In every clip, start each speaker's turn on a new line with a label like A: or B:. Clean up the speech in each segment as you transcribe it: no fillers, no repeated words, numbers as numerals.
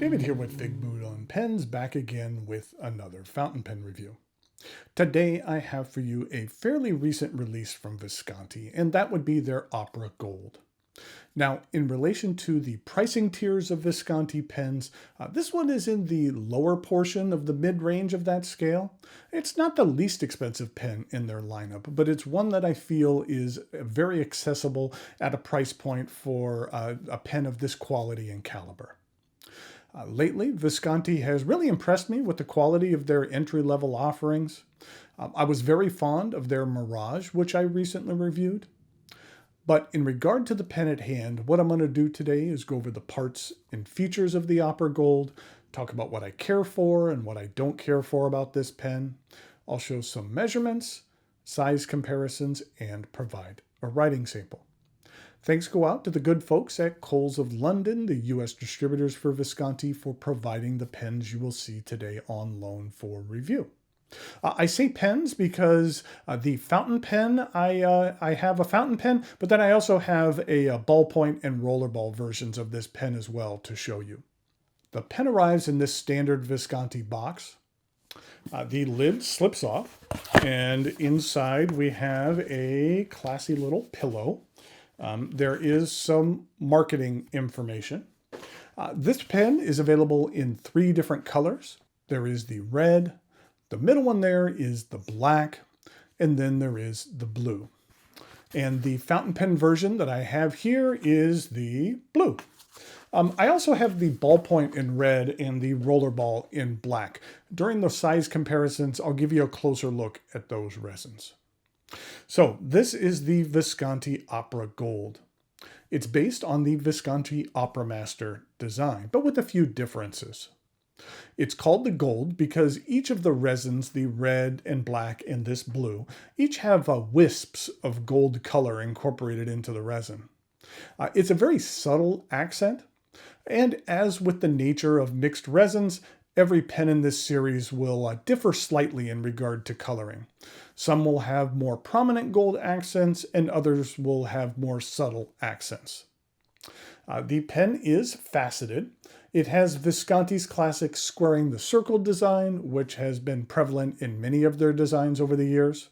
A: David here with Figboot on Pens, back again with another fountain pen review. Today I have for you a fairly recent release from Visconti, and that would be their Opera Gold. Now, in relation to the pricing tiers of Visconti pens, this one is in the lower portion of the mid-range of that scale. It's not the least expensive pen in their lineup, but it's one that I feel is very accessible at a price point for a pen of this quality and caliber. Lately, Visconti has really impressed me with the quality of their entry-level offerings. I was very fond of their Mirage, which I recently reviewed. But in regard to the pen at hand, what I'm going to do today is go over the parts and features of the Opera Gold, talk about what I care for and what I don't care for about this pen. I'll show some measurements, size comparisons, and provide a writing sample. Thanks go out to the good folks at Coles of London, the US distributors for Visconti, for providing the pens you will see today on loan for review. I say pens because the fountain pen, I have a fountain pen, but then I also have a ballpoint and rollerball versions of this pen as well to show you. The pen arrives in this standard Visconti box. The lid slips off, and inside we have a classy little pillow. There is some marketing information. This pen is available in 3 different colors. There is the red, the middle one there is the black, and then there is the blue. And the fountain pen version that I have here is the blue. I also have the ballpoint in red and the rollerball in black. During the size comparisons, I'll give you a closer look at those resins. So this is the Visconti Opera Gold. It's based on the Visconti Opera Master design, but with a few differences. It's called the Gold because each of the resins, the red and black and this blue, each have wisps of gold color incorporated into the resin. It's a very subtle accent, and as with the nature of mixed resins, every pen in this series will differ slightly in regard to coloring. Some will have more prominent gold accents and others will have more subtle accents. The pen is faceted. It has Visconti's classic squaring the circle design, which has been prevalent in many of their designs over the years.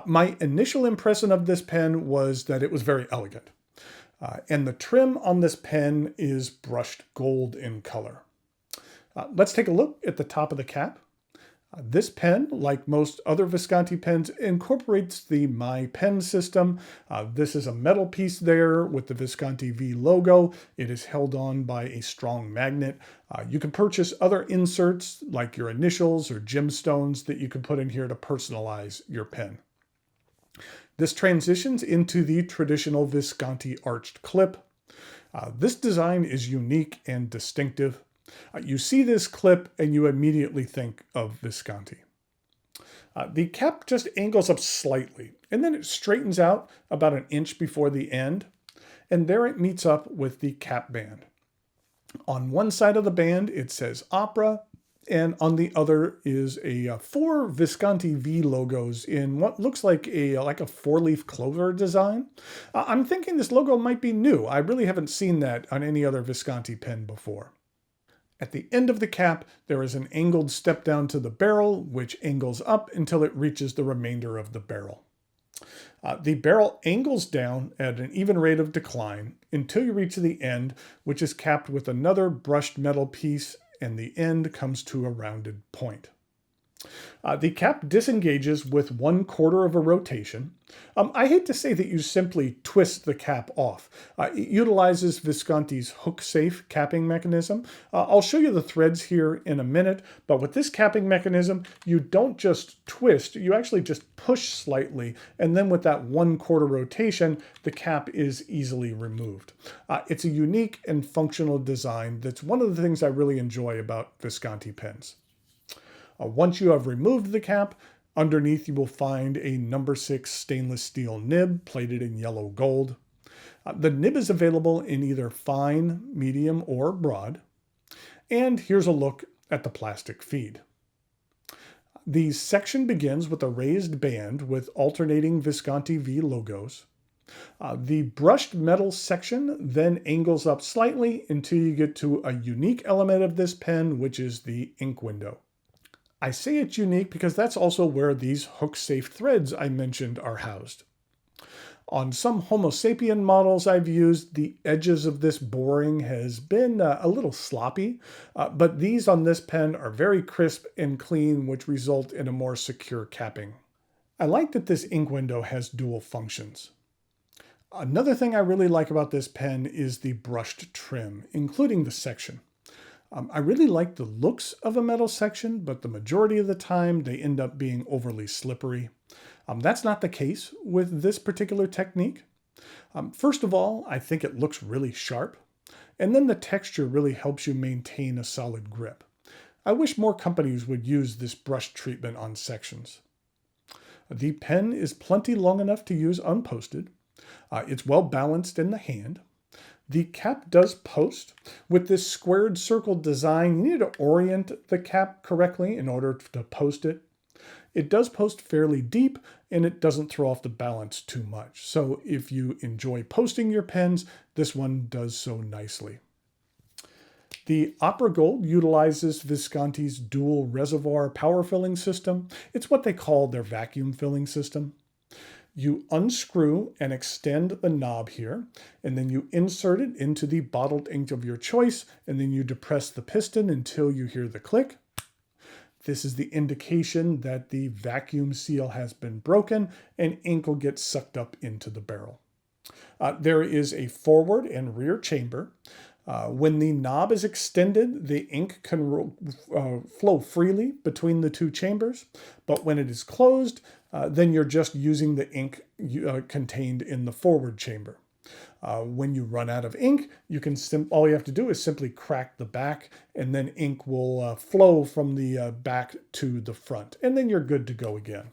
A: My initial impression of this pen was that it was very elegant. And the trim on this pen is brushed gold in color. Let's take a look at the top of the cap. This pen, like most other Visconti pens, incorporates the My Pen system. This is a metal piece there with the Visconti V logo. It is held on by a strong magnet. You can purchase other inserts like your initials or gemstones that you can put in here to personalize your pen. This transitions into the traditional Visconti arched clip. This design is unique and distinctive. You see this clip and you immediately think of Visconti. The cap just angles up slightly and then it straightens out about an inch before the end, and there it meets up with the cap band. On one side of the band it says Opera, and on the other is 4 Visconti V logos in what looks like a 4-leaf clover design. I'm thinking this logo might be new. I really haven't seen that on any other Visconti pen before. At the end of the cap, there is an angled step down to the barrel, which angles up until it reaches the remainder of the barrel. The barrel angles down at an even rate of decline until you reach the end, which is capped with another brushed metal piece, and the end comes to a rounded point. The cap disengages with 1/4 of a rotation. I hate to say that you simply twist the cap off. It utilizes Visconti's hook-safe capping mechanism. I'll show you the threads here in a minute, but with this capping mechanism, you don't just twist, you actually just push slightly, and then with that 1/4 rotation, the cap is easily removed. It's a unique and functional design that's one of the things I really enjoy about Visconti pens. Once you have removed the cap, underneath you will find a No. 6 stainless steel nib plated in yellow gold. The nib is available in either fine, medium, or broad. And here's a look at the plastic feed. The section begins with a raised band with alternating Visconti V logos. The brushed metal section then angles up slightly until you get to a unique element of this pen, which is the ink window. I say it's unique because that's also where these hook-safe threads I mentioned are housed. On some Homo sapien models I've used, the edges of this boring has been a little sloppy, but these on this pen are very crisp and clean, which result in a more secure capping. I like that this ink window has dual functions. Another thing I really like about this pen is the brushed trim, including the section. I really like the looks of a metal section, but the majority of the time they end up being overly slippery. That's not the case with this particular technique. First of all, I think it looks really sharp, and then the texture really helps you maintain a solid grip. I wish more companies would use this brush treatment on sections. The pen is plenty long enough to use unposted. It's well balanced in the hand. The cap does post. With this squared circle design, you need to orient the cap correctly in order to post it. It does post fairly deep, and it doesn't throw off the balance too much. So if you enjoy posting your pens, this one does so nicely. The Opera Gold utilizes Visconti's dual reservoir power filling system. It's what they call their vacuum filling system. You unscrew and extend the knob here, and then you insert it into the bottled ink of your choice, and then you depress the piston until you hear the click. This is the indication that the vacuum seal has been broken and ink will get sucked up into the barrel. There is a forward and rear chamber. When the knob is extended, the ink can flow freely between the two chambers, but when it is closed, then you're just using the ink contained in the forward chamber. When you run out of ink, all you have to do is simply crack the back, and then ink will flow from the back to the front, and then you're good to go again.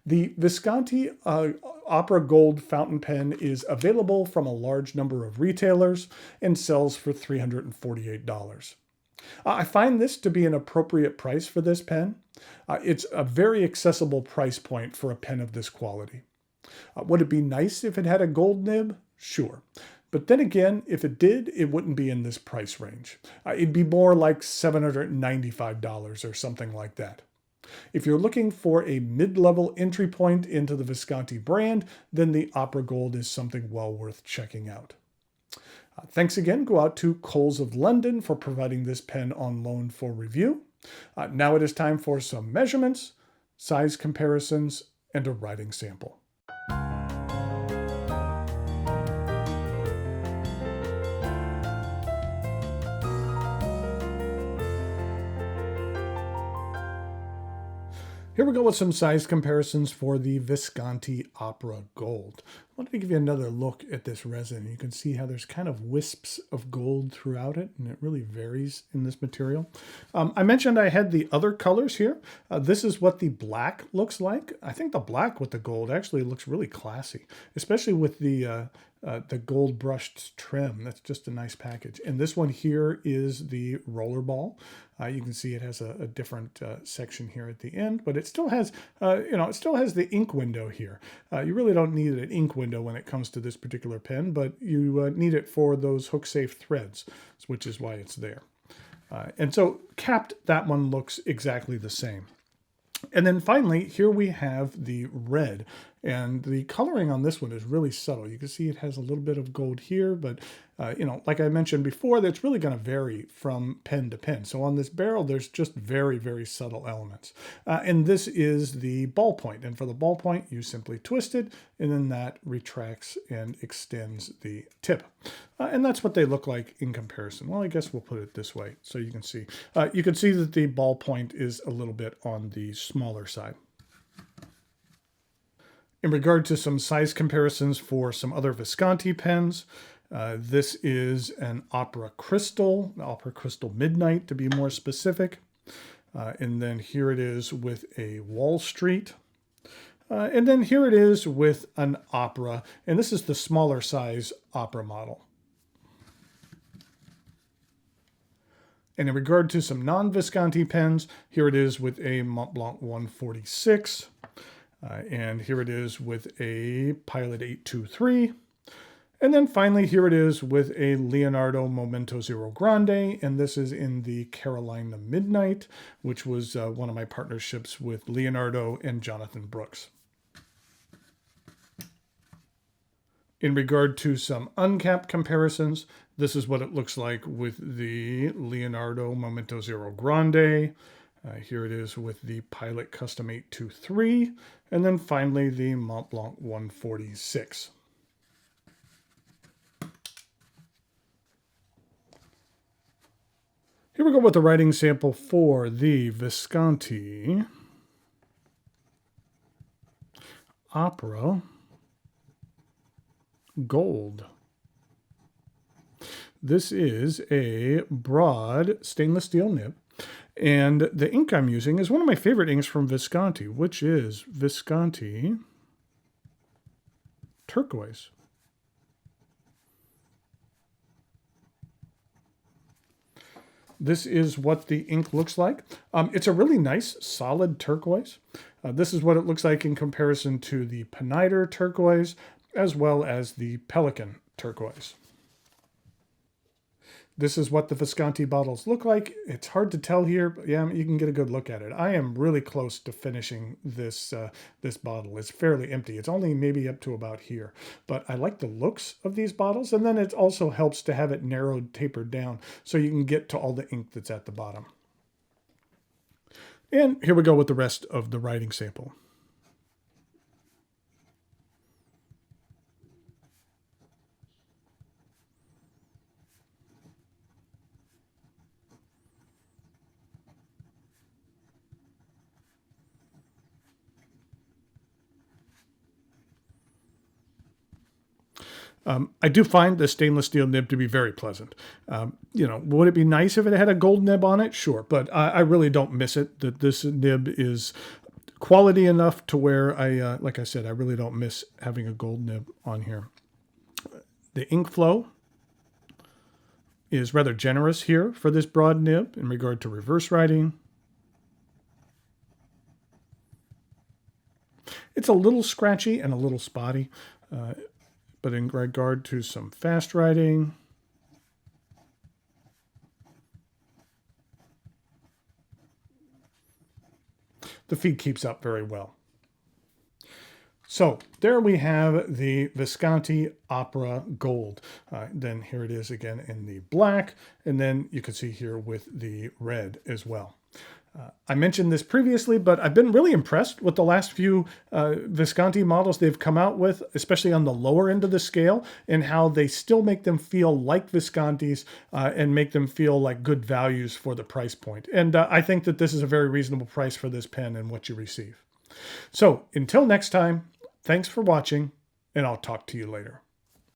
A: The Visconti Opera Gold fountain pen is available from a large number of retailers and sells for $348. I find this to be an appropriate price for this pen. It's a very accessible price point for a pen of this quality. Would it be nice if it had a gold nib? Sure. But then again, if it did, it wouldn't be in this price range. It'd be more like $795 or something like that. If you're looking for a mid-level entry point into the Visconti brand, then the Opera Gold is something well worth checking out. Thanks again go out to Coles of London for providing this pen on loan for review. Now it is time for some measurements, size comparisons, and a writing sample. Here we go with some size comparisons for the Visconti Opera Gold. I wanted to give you another look at this resin. You can see how there's kind of wisps of gold throughout it, and it really varies in this material. I mentioned I had the other colors here. This is what the black looks like. I think the black with the gold actually looks really classy, especially with the gold brushed trim. That's just a nice package. And this one here is the rollerball. You can see it has a different section here at the end, but it still has, it still has the ink window here. You really don't need an ink window when it comes to this particular pen, but you need it for those hook-safe threads, which is why it's there. And so capped, that one looks exactly the same. And then finally, here we have the red. And the coloring on this one is really subtle. You can see it has a little bit of gold here, but like I mentioned before, that's really going to vary from pen to pen. So on this barrel, there's just very, very subtle elements. And this is the ballpoint. And for the ballpoint, you simply twist it, and then that retracts and extends the tip. And that's what they look like in comparison. Well, I guess we'll put it this way so you can see. You can see that the ballpoint is a little bit on the smaller side. In regard to some size comparisons for some other Visconti pens, this is an Opera Crystal Midnight to be more specific. And then here it is with a Wall Street. And then here it is with an Opera, and this is the smaller size Opera model. And in regard to some non-Visconti pens, here it is with a Montblanc 146. And here it is with a Pilot 823. And then finally, here it is with a Leonardo Momento Zero Grande, and this is in the Carolina Midnight, which was one of my partnerships with Leonardo and Jonathan Brooks. In regard to some uncapped comparisons, this is what it looks like with the Leonardo Momento Zero Grande. Here it is with the Pilot Custom 823, and then finally the Mont Blanc 146. Here we go with the writing sample for the Visconti Opera Gold. This is a broad stainless steel nib, and the ink I'm using is one of my favorite inks from Visconti, which is Visconti Turquoise. This is what the ink looks like. It's a really nice, solid turquoise. This is what it looks like in comparison to the Pineider turquoise, as well as the Pelican turquoise. This is what the Visconti bottles look like. It's hard to tell here, but yeah, you can get a good look at it. I am really close to finishing this this bottle. It's fairly empty. It's only maybe up to about here. But I like the looks of these bottles, and then it also helps to have it narrowed, tapered down, so you can get to all the ink that's at the bottom. And here we go with the rest of the writing sample. I do find the stainless steel nib to be very pleasant. Would it be nice if it had a gold nib on it? Sure, but I really don't miss it. That this nib is quality enough to where like I said, I really don't miss having a gold nib on here. The ink flow is rather generous here for this broad nib in regard to reverse writing. It's a little scratchy and a little spotty. But in regard to some fast writing, the feed keeps up very well. So there we have the Visconti Opera Gold. Then here it is again in the black, and then you can see here with the red as well. I mentioned this previously, but I've been really impressed with the last few Visconti models they've come out with, especially on the lower end of the scale, and how they still make them feel like Viscontis and make them feel like good values for the price point. And I think that this is a very reasonable price for this pen and what you receive. So until next time, thanks for watching, and I'll talk to you later.